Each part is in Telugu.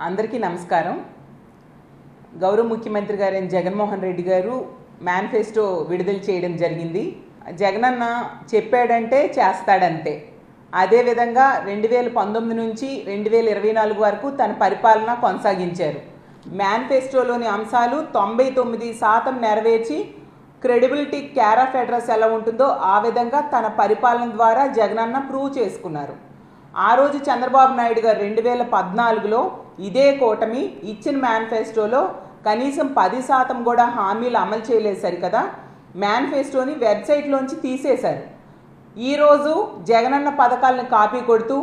అందరికీ నమస్కారం. గౌరవ ముఖ్యమంత్రి గారైన జగన్మోహన్ రెడ్డి గారు మేనిఫెస్టో విడుదల చేయడం జరిగింది. జగనన్న చెప్పాడంటే చేస్తాడంతే. అదేవిధంగా 2019 నుంచి 2024 వరకు తన పరిపాలన కొనసాగించారు. మేనిఫెస్టోలోని అంశాలు 99% నెరవేర్చి క్రెడిబిలిటీ క్యార్ ఆఫ్ అడ్రస్ ఎలా ఉంటుందో ఆ విధంగా తన పరిపాలన ద్వారా జగనన్న ప్రూవ్ చేసుకున్నారు. ఆ రోజు చంద్రబాబు నాయుడు గారు 2014లో ఇదే కూటమి ఇచ్చిన మేనిఫెస్టోలో కనీసం 10% కూడా హామీలు అమలు చేయలేదు సరికదా, మేనిఫెస్టోని వెబ్సైట్లోంచి తీసేశారు. ఈరోజు జగనన్న పథకాలను కాపీ కొడుతూ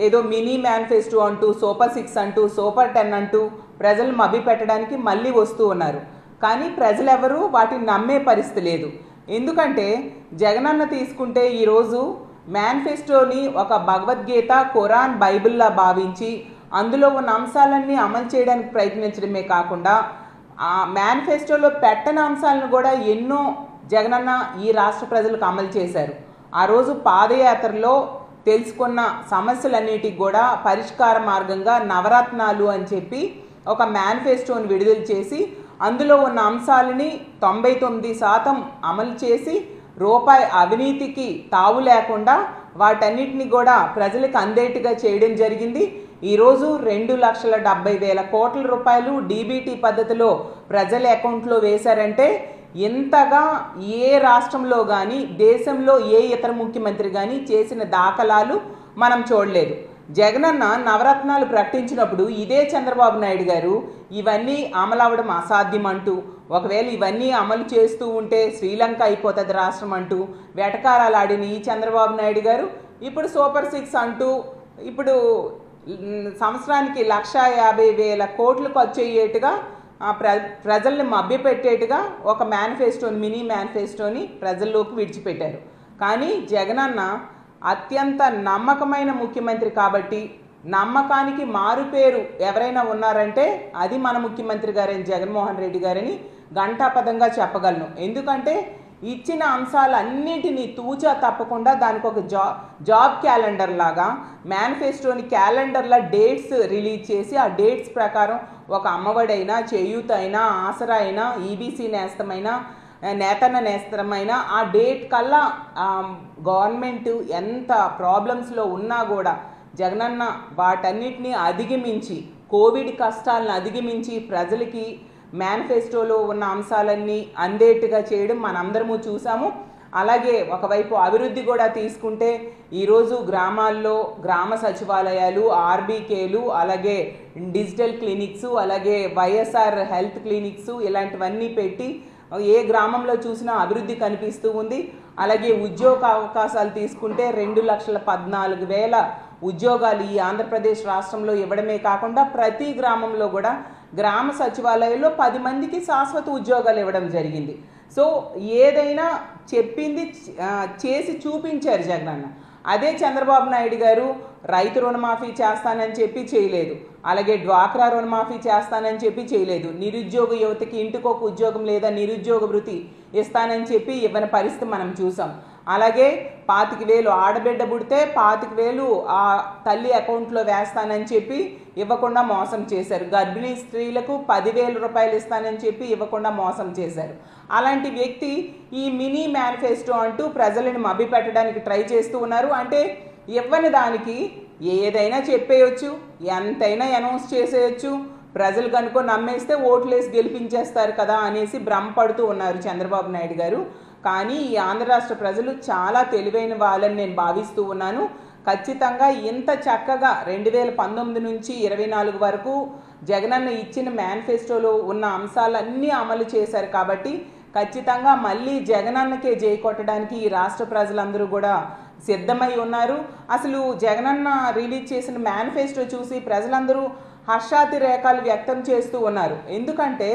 ఏదో మినీ మేనిఫెస్టో అంటూ సూపర్ 6 అంటూ సూపర్ 10 అంటూ ప్రజలను మభ్యపెట్టడానికి మళ్ళీ వస్తూ ఉన్నారు. కానీ ప్రజలెవరూ వాటిని నమ్మే పరిస్థితి లేదు. ఎందుకంటే జగనన్న తీసుకుంటే ఈరోజు మేనిఫెస్టోని ఒక భగవద్గీత, ఖురాన్, బైబిల్లా భావించి అందులో ఉన్న అంశాలన్నీ అమలు చేయడానికి ప్రయత్నించడమే కాకుండా ఆ మేనిఫెస్టోలో పెట్టని అంశాలను కూడా ఎన్నో జగనన్న ఈ రాష్ట్ర ప్రజలకు అమలు చేశారు. ఆ రోజు పాదయాత్రలో తెలుసుకున్న సమస్యలన్నిటికి కూడా పరిష్కార మార్గంగా నవరత్నాలు అని చెప్పి ఒక మేనిఫెస్టోని విడుదల చేసి అందులో ఉన్న అంశాలని 99% అమలు చేసి రూపాయి అవినీతికి తావు లేకుండా వాటన్నిటిని కూడా ప్రజలకు అందేట్టుగా చేయడం జరిగింది. ఈరోజు 2,70,000 కోట్ల రూపాయలు డీబీటీ పద్ధతిలో ప్రజల అకౌంట్లో వేశారంటే ఇంతగా ఏ రాష్ట్రంలో కానీ దేశంలో ఏ ఇతర ముఖ్యమంత్రి కానీ చేసిన దాఖలాలు మనం చూడలేదు. జగనన్న నవరత్నాలు ప్రకటించినప్పుడు ఇదే చంద్రబాబు నాయుడు గారు ఇవన్నీ అమలవడం అసాధ్యం అంటూ, ఒకవేళ ఇవన్నీ అమలు చేస్తూ ఉంటే శ్రీలంక అయిపోతుంది రాష్ట్రం అంటూ వెటకారాలు ఆడిన ఈ చంద్రబాబు నాయుడు గారు ఇప్పుడు సూపర్ 6 అంటూ ఇప్పుడు సంవత్సరానికి 1,50,000 కోట్లు ఖర్చు అయ్యేట్టుగా ప్రజల్ని మభ్యపెట్టేట్టుగా ఒక మేనిఫెస్టోని, మినీ మేనిఫెస్టోని ప్రజల్లోకి విడిచిపెట్టారు. కానీ జగనన్న అత్యంత నమ్మకమైన ముఖ్యమంత్రి కాబట్టి నమ్మకానికి మారుపేరు ఎవరైనా ఉన్నారంటే అది మన ముఖ్యమంత్రి గారైన జగన్మోహన్ రెడ్డి గారని ఘంటాపథంగా చెప్పగలను. ఎందుకంటే ఇచ్చిన అంశాలన్నింటినీ తూచా తప్పకుండా దానికి ఒక జాబ్ క్యాలెండర్ లాగా మేనిఫెస్టోని క్యాలెండర్ల డేట్స్ రిలీజ్ చేసి ఆ డేట్స్ ప్రకారం ఒక అమ్మఒడైనా, చేయూత అయినా, ఆసరా అయినా, ఈబీసీ నేస్తమైనా, నేతన్న నేస్తమైన ఆ డేట్ కల్లా గవర్నమెంట్ ఎంత ప్రాబ్లమ్స్లో ఉన్నా కూడా జగనన్న వాటన్నిటిని అధిగమించి కోవిడ్ కష్టాలను అధిగమించి ప్రజలకి మేనిఫెస్టోలో ఉన్న అంశాలన్నీ అందేట్టుగా చేయడం మనందరము చూసాము. అలాగే ఒకవైపు అభివృద్ధి కూడా తీసుకుంటే ఈరోజు గ్రామాల్లో గ్రామ సచివాలయాలు, ఆర్బీకేలు, అలాగే డిజిటల్ క్లినిక్స్, అలాగే వైఎస్ఆర్ హెల్త్ క్లినిక్స్ ఇలాంటివన్నీ పెట్టి ఏ గ్రామంలో చూసినా అభివృద్ధి కనిపిస్తూ ఉంది. అలాగే ఉద్యోగ అవకాశాలు తీసుకుంటే 2,14,000 ఉద్యోగాలు ఈ ఆంధ్రప్రదేశ్ రాష్ట్రంలో ఇవ్వడమే కాకుండా ప్రతి గ్రామంలో కూడా గ్రామ సచివాలయంలో 10 మందికి శాశ్వత ఉద్యోగాలు ఇవ్వడం జరిగింది. సో ఏదైనా చెప్పింది చేసి చూపించారు జగనన్న. అదే చంద్రబాబు నాయుడు గారు రైతు రుణమాఫీ చేస్తానని చెప్పి చేయలేదు, అలాగే డ్వాక్రా రుణమాఫీ చేస్తానని చెప్పి చేయలేదు, నిరుద్యోగ యువతకి ఇంటికొక ఉద్యోగం లేదా నిరుద్యోగ వృత్తి ఇస్తానని చెప్పి ఇవ్వని పరిస్థితి మనం చూసాం. అలాగే 25,000 ఆడబిడ్డ పుడితే 25,000 ఆ తల్లి అకౌంట్లో వేస్తానని చెప్పి ఇవ్వకుండా మోసం చేశారు. గర్భిణీ స్త్రీలకు 10,000 రూపాయలు ఇస్తానని చెప్పి ఇవ్వకుండా మోసం చేశారు. అలాంటి వ్యక్తి ఈ మినీ మేనిఫెస్టో అంటూ ప్రజలను మభ్యపెట్టడానికి ట్రై చేస్తూ ఉన్నారు. అంటే ఇవ్వని దానికి ఏదైనా చెప్పేయచ్చు, ఎంతైనా అనౌన్స్ చేసేయచ్చు, ప్రజలు కనుక నమ్మేస్తే ఓట్లేసి గెలిపించేస్తారు కదా అనేసి భ్రమపడుతూ ఉన్నారు చంద్రబాబు నాయుడు గారు. కానీ ఈ ఆంధ్ర రాష్ట్ర ప్రజలు చాలా తెలివైన వాళ్ళని నేను భావిస్తూ ఉన్నాను. ఖచ్చితంగా ఇంత చక్కగా 2019 నుంచి 24 వరకు జగనన్న ఇచ్చిన మేనిఫెస్టోలో ఉన్న అంశాలన్నీ అమలు చేశారు కాబట్టి ఖచ్చితంగా మళ్ళీ జగనన్నకే జై కొట్టడానికి ఈ రాష్ట్ర ప్రజలందరూ కూడా సిద్ధమై ఉన్నారు. అసలు జగనన్న రిలీజ్ చేసిన మేనిఫెస్టో చూసి ప్రజలందరూ హర్షాతిరేకాలు వ్యక్తం చేస్తూ ఉన్నారు. ఎందుకంటే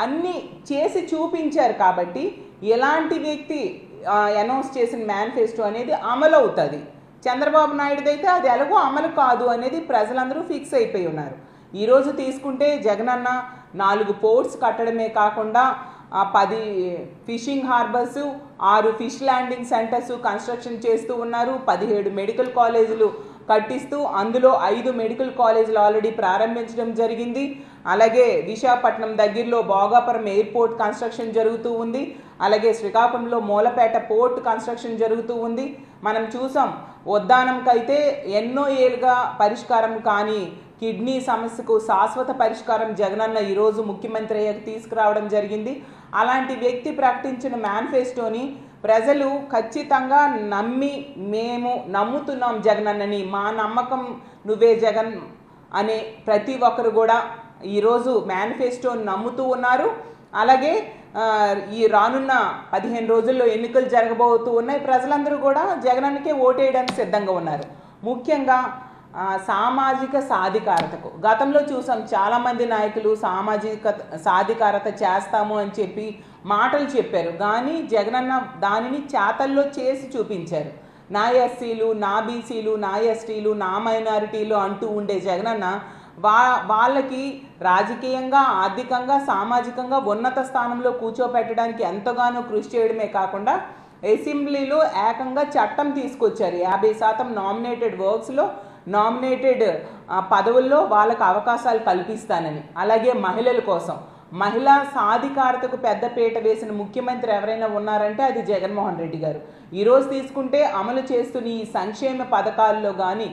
అన్నీ చేసి చూపించారు కాబట్టి ఎలాంటి వ్యక్తి అనౌన్స్ చేసిన మేనిఫెస్టో అనేది అమలు అవుతుంది. చంద్రబాబు నాయుడు అయితే అది ఎలాగో అమలు కాదు అనేది ప్రజలందరూ ఫిక్స్ అయిపోయి ఉన్నారు. ఈరోజు తీసుకుంటే జగనన్న 4 పోర్ట్స్ కట్టడమే కాకుండా 10 fishing harbours, 6 fish landing centres construction చేస్తూ ఉన్నారు. 17 మెడికల్ కాలేజీలు కట్టిస్తూ అందులో 5 మెడికల్ కాలేజీలు ఆల్రెడీ ప్రారంభించడం జరిగింది. అలాగే విశాఖపట్నం దగ్గరలో భోగాపురం ఎయిర్పోర్ట్ కన్స్ట్రక్షన్ జరుగుతూ ఉంది. అలాగే శ్రీకాకుళంలో మూలపేట పోర్ట్ కన్స్ట్రక్షన్ జరుగుతూ ఉంది. మనం చూసాం ఉద్దానంకైతే ఎన్నో ఏళ్ళుగా పరిష్కారం కానీ కిడ్నీ సమస్యకు శాశ్వత పరిష్కారం జగనన్న ఈరోజు ముఖ్యమంత్రి అయ్యాక తీసుకురావడం జరిగింది. అలాంటి వ్యక్తి ప్రకటించిన మేనిఫెస్టోని ప్రజలు ఖచ్చితంగా మేము నమ్ముతున్నాం జగనన్నని, మా నమ్మకం నువ్వే జగన్ అనే ప్రతి ఒక్కరు కూడా ఈరోజు మేనిఫెస్టోని నమ్ముతూ ఉన్నారు. అలాగే ఈ రానున్న 15 రోజుల్లో ఎన్నికలు జరగబోతూ ఉన్నాయి. ప్రజలందరూ కూడా జగనన్నకే ఓటేయడానికి సిద్ధంగా ఉన్నారు. ముఖ్యంగా సామాజిక సాధికారతకు గతంలో చూసాం చాలామంది నాయకులు సామాజిక సాధికారత చేస్తాము అని చెప్పి మాటలు చెప్పారు, కానీ జగనన్న దానిని చేతల్లో చేసి చూపించారు. నా ఎస్సీలు, నా బీసీలు, నా ఎస్టీలు, నా మైనారిటీలు అంటూ ఉండే జగనన్న వాళ్ళకి రాజకీయంగా, ఆర్థికంగా, సామాజికంగా ఉన్నత స్థానంలో కూర్చోపెట్టడానికి ఎంతగానో కృషి చేయడమే కాకుండా అసెంబ్లీలో ఏకంగా చట్టం తీసుకొచ్చారు. 50% నామినేటెడ్ వర్క్స్లో, నామినేటెడ్ పదవుల్లో వాళ్ళకు అవకాశాలు కల్పిస్తానని. అలాగే మహిళల కోసం మహిళా సాధికారతకు పెద్దపీట వేసిన ముఖ్యమంత్రి ఎవరైనా ఉన్నారంటే అది జగన్మోహన్ రెడ్డి గారు. ఈరోజు తీసుకుంటే అమలు చేస్తున్న ఈ సంక్షేమ పథకాల్లో కానీ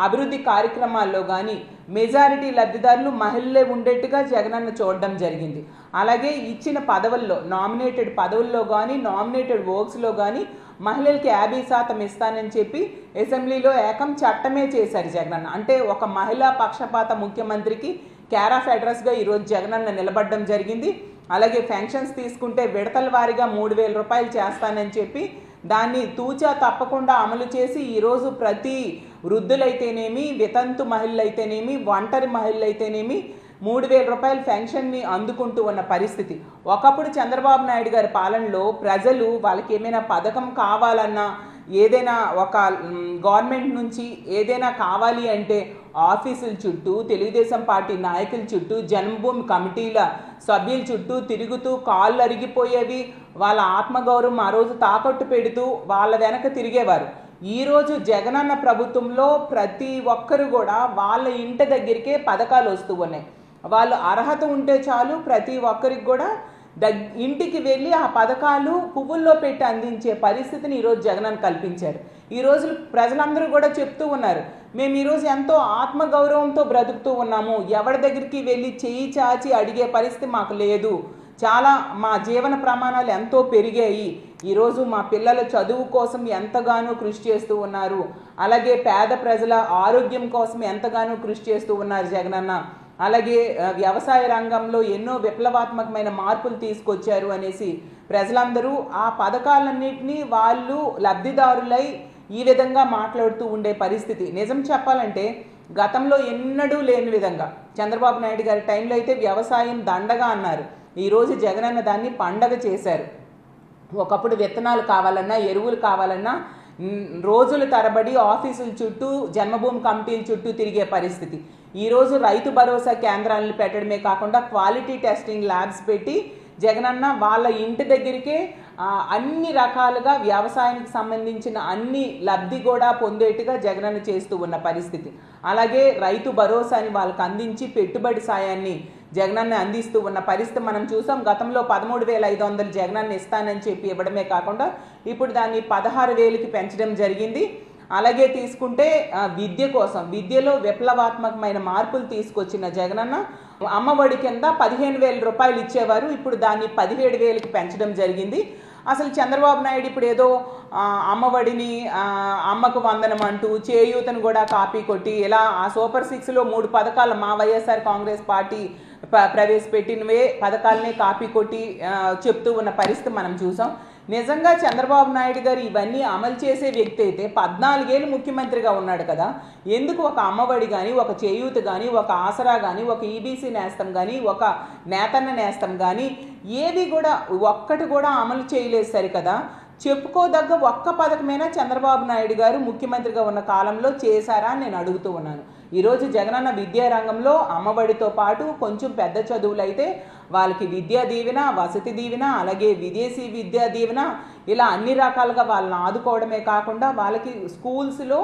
అభివృద్ధి కార్యక్రమాల్లో కానీ మెజారిటీ లబ్ధిదారులు మహిళలే ఉండేట్టుగా జగనన్న చూడడం జరిగింది. అలాగే ఇచ్చిన పదవుల్లో, నామినేటెడ్ పదవుల్లో కానీ నామినేటెడ్ వర్క్స్లో కానీ మహిళలకి 50% ఇస్తానని చెప్పి అసెంబ్లీలో ఏకం చట్టమే చేశారు జగనన్న. అంటే ఒక మహిళా పక్షపాత ముఖ్యమంత్రికి కేర్ ఆఫ్ అడ్రస్గా ఈరోజు జగనన్న నిలబడడం జరిగింది. అలాగే పెన్షన్స్ తీసుకుంటే విడతల వారీగా 3,000 రూపాయలు చేస్తానని చెప్పి దాన్ని తూచా తప్పకుండా అమలు చేసి ఈరోజు ప్రతి వృద్ధులైతేనేమి, వితంతు మహిళలైతేనేమి, ఒంటరి మహిళలైతేనేమి 3,000 రూపాయల పెన్షన్ని అందుకుంటూ ఉన్న పరిస్థితి. ఒకప్పుడు చంద్రబాబు నాయుడు గారి పాలనలో ప్రజలు వాళ్ళకి ఏమైనా పథకం కావాలన్నా, ఏదైనా ఒక గవర్నమెంట్ నుంచి ఏదైనా కావాలి అంటే ఆఫీసుల చుట్టూ, తెలుగుదేశం పార్టీ నాయకుల చుట్టూ, జన్మభూమి కమిటీల సభ్యుల చుట్టూ తిరుగుతూ కాళ్ళు అరిగిపోయేవి. వాళ్ళ ఆత్మగౌరవం ఆ రోజు తాకట్టు పెడుతూ వాళ్ళ వెనక తిరిగేవారు. ఈరోజు జగనన్న ప్రభుత్వంలో ప్రతి ఒక్కరు కూడా వాళ్ళ ఇంటి దగ్గరికే పథకాలు వస్తూ ఉన్నాయి. వాళ్ళు అర్హత ఉంటే చాలు ప్రతి ఒక్కరికి కూడా ఇంటికి వెళ్ళి ఆ పథకాలు పువ్వుల్లో పెట్టి అందించే పరిస్థితిని ఈరోజు జగనన్న కల్పించారు. ఈరోజు ప్రజలందరూ కూడా చెప్తూ ఉన్నారు, మేము ఈరోజు ఎంతో ఆత్మగౌరవంతో బ్రతుకుతూ ఉన్నాము, ఎవరి దగ్గరికి వెళ్ళి చేయి చాచి అడిగే పరిస్థితి మాకు లేదు, చాలా మా జీవన ప్రమాణాలు ఎంతో పెరిగాయి, ఈరోజు మా పిల్లల చదువు కోసం ఎంతగానో కృషి చేస్తూ ఉన్నారు, అలాగే పేద ప్రజల ఆరోగ్యం కోసం ఎంతగానో కృషి చేస్తూ ఉన్నారు జగనన్న, అలాగే వ్యవసాయ రంగంలో ఎన్నో విప్లవాత్మకమైన మార్పులు తీసుకొచ్చారు అనేసి ప్రజలందరూ ఆ పథకాలన్నింటినీ వాళ్ళు లబ్ధిదారులై ఈ విధంగా మాట్లాడుతూ ఉండే పరిస్థితి. నిజం చెప్పాలంటే గతంలో ఎన్నడూ లేని విధంగా చంద్రబాబు నాయుడు గారి టైంలో అయితే వ్యవసాయం దండగా అన్నారు. ఈరోజు జగనన్న దాన్ని పండగ చేశారు. ఒకప్పుడు విత్తనాలు కావాలన్నా, ఎరువులు కావాలన్నా రోజుల తరబడి ఆఫీసుల చుట్టూ, జన్మభూమి కమిటీల చుట్టూ తిరిగే పరిస్థితి. ఈరోజు రైతు భరోసా కేంద్రాలను పెట్టడమే కాకుండా క్వాలిటీ టెస్టింగ్ ల్యాబ్స్ పెట్టి జగనన్న వాళ్ళ ఇంటి దగ్గరికే అన్ని రకాలుగా వ్యవసాయానికి సంబంధించిన అన్ని లబ్ధి కూడా పొందేట్టుగా జగనన్న చేస్తూ ఉన్న పరిస్థితి. అలాగే రైతు భరోసాని వాళ్ళకి అందించి పెట్టుబడి సాయాన్ని జగనన్న అందిస్తూ ఉన్న పరిస్థితి మనం చూసాం. గతంలో 13,500 జగనన్న ఇస్తానని చెప్పి ఇవ్వడమే కాకుండా ఇప్పుడు దాన్ని 16,000కి పెంచడం జరిగింది. అలాగే తీసుకుంటే విద్య కోసం, విద్యలో విప్లవాత్మకమైన మార్పులు తీసుకొచ్చిన జగనన్న అమ్మఒడి కింద 15,000 రూపాయలు ఇచ్చేవారు, ఇప్పుడు దాన్ని 17,000కి పెంచడం జరిగింది. అసలు చంద్రబాబు నాయుడు ఇప్పుడు ఏదో అమ్మఒడిని అమ్మకు వందనం అంటూ చేయూతను కూడా కాపీ కొట్టి ఇలా ఆ సూపర్ 6లో 3 పథకాలు మా వైఎస్ఆర్ కాంగ్రెస్ పార్టీ ప్రవేశపెట్టినవే పథకాలనే కాపీ కొట్టి చెప్తూ ఉన్న పరిస్థితి మనం చూసాం. నిజంగా చంద్రబాబు నాయుడు గారు ఇవన్నీ అమలు చేసే వ్యక్తి అయితే 14 ఏళ్ళు ముఖ్యమంత్రిగా ఉన్నాడు కదా, ఎందుకు ఒక అమ్మఒడి కానీ, ఒక చేయూత కానీ, ఒక ఆసరా కానీ, ఒక ఈబీసీ నేస్తం కానీ, ఒక నేతన్న నేస్తం కానీ ఏది కూడా ఒక్కటి కూడా అమలు చేయలేదు సరికదా? చెప్పుకోదగ్గ ఒక్క పథకమైనా చంద్రబాబు నాయుడు గారు ముఖ్యమంత్రిగా ఉన్న కాలంలో చేశారా అని నేను అడుగుతూ ఉన్నాను. ఈరోజు జగనన్న విద్యారంగంలో అమ్మఒడితో పాటు కొంచెం పెద్ద చదువులు అయితే వాళ్ళకి విద్యా దీవెన, వసతి దీవెన, అలాగే విదేశీ విద్యా దీవెన ఇలా అన్ని రకాలుగా వాళ్ళని ఆదుకోవడమే కాకుండా వాళ్ళకి స్కూల్స్లో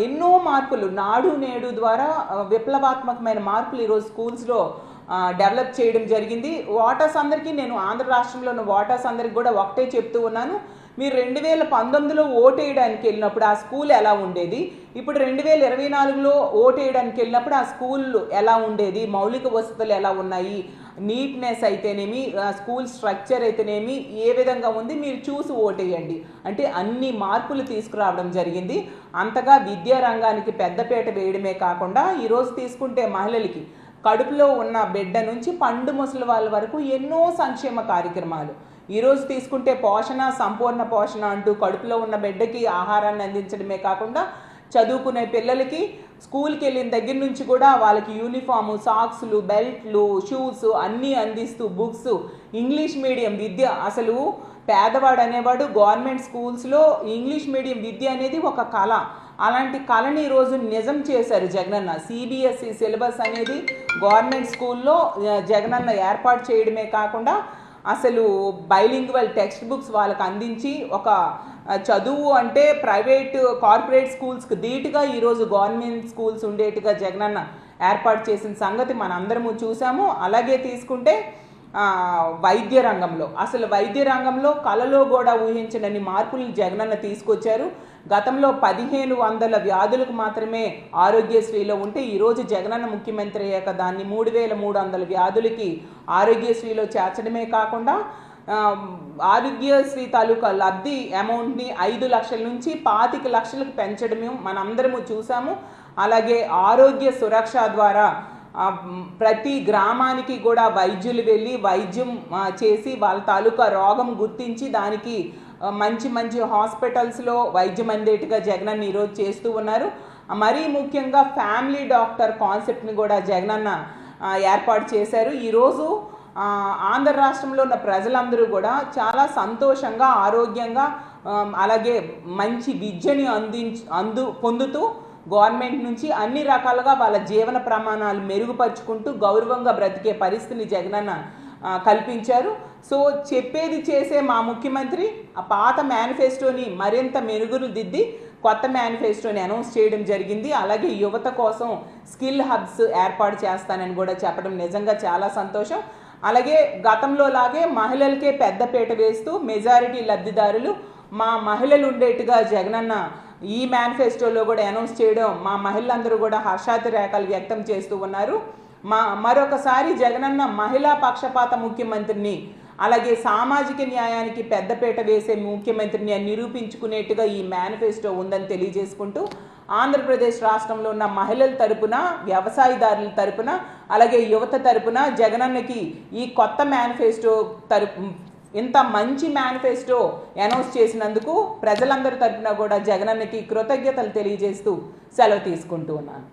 ఎన్నో మార్పులు నాడు నేడు ద్వారా విప్లవాత్మకమైన మార్పులు ఈరోజు స్కూల్స్లో డెవలప్ చేయడం జరిగింది. వాటర్స్ అందరికీ నేను ఆంధ్ర రాష్ట్రంలో ఉన్న వాటర్స్ అందరికి కూడా ఒకటే చెప్తూ ఉన్నాను, మీరు 2019లో ఓటు వేయడానికి వెళ్ళినప్పుడు ఆ స్కూల్ ఎలా ఉండేది, ఇప్పుడు 2024లో ఓటు వేయడానికి వెళ్ళినప్పుడు ఆ స్కూల్ ఎలా ఉండేది, మౌలిక వసతులు ఎలా ఉన్నాయి, నీట్నెస్ అయితేనేమి, స్కూల్ స్ట్రక్చర్ అయితేనేమి ఏ విధంగా ఉంది మీరు చూసి ఓటు వేయండి అంటే అన్ని మార్పులు తీసుకురావడం జరిగింది. అంతగా విద్యా రంగానికి పెద్దపీట వేయడమే కాకుండా ఈరోజు తీసుకుంటే మహిళలకి కడుపులో ఉన్న బిడ్డ నుంచి పండు ముసలి వాళ్ళ వరకు ఎన్నో సంక్షేమ కార్యక్రమాలు. ఈరోజు తీసుకుంటే పోషణ సంపూర్ణ పోషణ అంటూ కడుపులో ఉన్న బిడ్డకి ఆహారాన్ని అందించడమే కాకుండా చదువుకునే పిల్లలకి స్కూల్కి వెళ్ళిన దగ్గర నుంచి కూడా వాళ్ళకి యూనిఫాము, సాక్స్లు, బెల్ట్లు, షూస్ అన్నీ అందిస్తూ బుక్స్, ఇంగ్లీష్ మీడియం విద్య. అసలు పేదవాడు అనేవాడు గవర్నమెంట్ స్కూల్స్లో ఇంగ్లీష్ మీడియం విద్య అనేది ఒక కళ. అలాంటి కళని ఈరోజు నిజం చేశారు జగనన్న. సిబిఎస్ఈ సిలబస్ అనేది గవర్నమెంట్ స్కూల్లో జగనన్న ఏర్పాటు చేయడమే కాకుండా అసలు బైలింగ్వల్ టెక్స్ట్ బుక్స్ వాళ్ళకి అందించి ఒక చదువు అంటే ప్రైవేట్ కార్పొరేట్ స్కూల్స్కి ధీటుగా ఈరోజు గవర్నమెంట్ స్కూల్స్ ఉండేట్టుగా జగనన్న ఏర్పాటు చేసిన సంగతి మనందరము చూసాము. అలాగే తీసుకుంటే వైద్య రంగంలో అసలు వైద్య రంగంలో కళలో కూడా ఊహించని మార్పులను జగనన్న తీసుకొచ్చారు. గతంలో 1500 వ్యాధులకు మాత్రమే ఆరోగ్యశ్రీలో ఉంటే ఈరోజు జగనన్న ముఖ్యమంత్రి అయ్యాక దాన్ని 3300 వ్యాధులకి ఆరోగ్యశ్రీలో చేర్చడమే కాకుండా ఆరోగ్యశ్రీ తాలూకా లబ్ధి అమౌంట్ని 5 లక్షల నుంచి 25 లక్షలకు పెంచడమే మనందరము చూసాము. అలాగే ఆరోగ్య సురక్ష ద్వారా ప్రతి గ్రామానికి కూడా వైద్యులు వెళ్ళి వైద్యం చేసి వాళ్ళ తాలూకా రోగం గుర్తించి దానికి మంచి మంచి హాస్పిటల్స్లో వైద్యం అందేట్టుగా జగనన్న ఈరోజు చేస్తూ ఉన్నారు. మరీ ముఖ్యంగా ఫ్యామిలీ డాక్టర్ కాన్సెప్ట్ని కూడా జగనన్న ఏర్పాటు చేశారు. ఈరోజు ఆంధ్ర రాష్ట్రంలో ఉన్న ప్రజలందరూ కూడా చాలా సంతోషంగా ఆరోగ్యంగా అలాగే మంచి విద్యని పొందుతూ గవర్నమెంట్ నుంచి అన్ని రకాలుగా వాళ్ళ జీవన ప్రమాణాలు మెరుగుపరుచుకుంటూ గౌరవంగా బ్రతికే పరిస్థితిని జగనన్న కల్పించారు. సో చెప్పేది చేసే మా ముఖ్యమంత్రి ఆ పాత మేనిఫెస్టోని మరింత మెరుగులు దిద్ది కొత్త మేనిఫెస్టోని అనౌన్స్ చేయడం జరిగింది. అలాగే యువత కోసం స్కిల్ హబ్స్ ఏర్పాటు చేస్తానని కూడా చెప్పడం నిజంగా చాలా సంతోషం. అలాగే గతంలో లాగే మహిళలకే పెద్దపీట వేస్తూ మెజారిటీ లబ్ధిదారులు మా మహిళలు ఉండేట్టుగా జగనన్న ఈ మేనిఫెస్టోలో కూడా అనౌన్స్ చేయడం మా మహిళలందరూ కూడా హర్షాతిరేకాలు వ్యక్తం చేస్తూ ఉన్నారు. మరొకసారి జగనన్న మహిళా పక్షపాత ముఖ్యమంత్రిని అలాగే సామాజిక న్యాయానికి పెద్దపీట వేసే ముఖ్యమంత్రిని నిరూపించుకునేట్టుగా ఈ మేనిఫెస్టో ఉందని తెలియజేసుకుంటూ ఆంధ్రప్రదేశ్ రాష్ట్రంలో ఉన్న మహిళల తరపున వ్యవసాయదారుల తరపున అలాగే యువత తరపున జగనన్నకి ఈ కొత్త మేనిఫెస్టో ఇంత మంచి మేనిఫెస్టో అనౌన్స్ చేసినందుకు ప్రజలందరి తరపున కూడా జగనన్నకి కృతజ్ఞతలు తెలియజేస్తూ సెలవు తీసుకుంటూ ఉన్నాను.